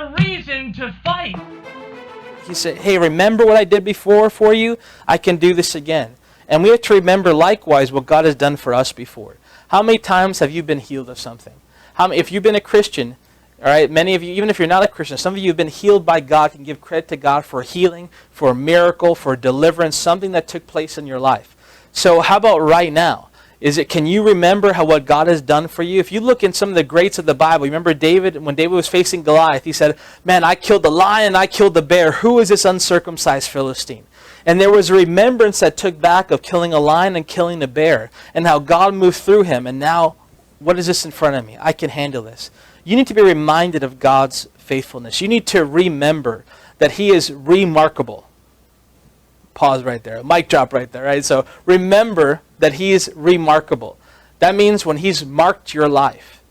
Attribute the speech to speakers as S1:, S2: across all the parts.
S1: a reason to fight.
S2: He said, hey, remember what I did before for you? I can do this again. And we have to remember likewise what God has done for us before. How many times have you been healed of something? If you've been a Christian, all right, many of you, even if you're not a Christian, some of you have been healed by God, can give credit to God for healing, for a miracle, for deliverance, something that took place in your life. So how about right now? Can you remember what God has done for you? If you look in some of the greats of the Bible, remember David, when David was facing Goliath, he said, man, I killed the lion, I killed the bear. Who is this uncircumcised Philistine? And there was a remembrance that took back of killing a lion and killing the bear, and how God moved through him. And now, what is this in front of me? I can handle this. You need to be reminded of God's faithfulness. You need to remember that He is remarkable. Pause right there. Mic drop right there, right? So remember that He is remarkable. That means when He's marked your life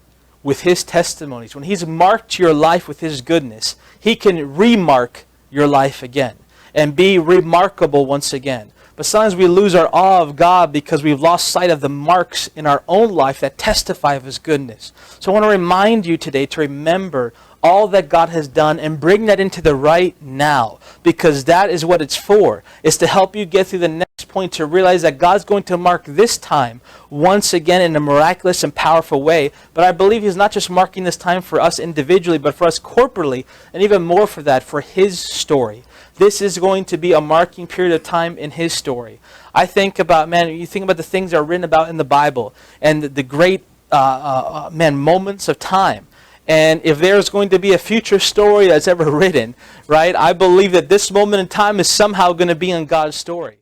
S2: with His testimonies, when He's marked your life with His goodness, He can remark your life again and be remarkable once again. But sometimes we lose our awe of God because we've lost sight of the marks in our own life that testify of His goodness. So I want to remind you today to remember all that God has done and bring that into the right now, because that is what it's for. It's to help you get through the next point, to realize that God's going to mark this time once again in a miraculous and powerful way. But I believe He's not just marking this time for us individually, but for us corporately, and even more for that, for His story. This is going to be a marking period of time in His story. I think about, you think about the things that are written about in the Bible and the great, moments of time. And if there's going to be a future story that's ever written, right, I believe that this moment in time is somehow going to be in God's story.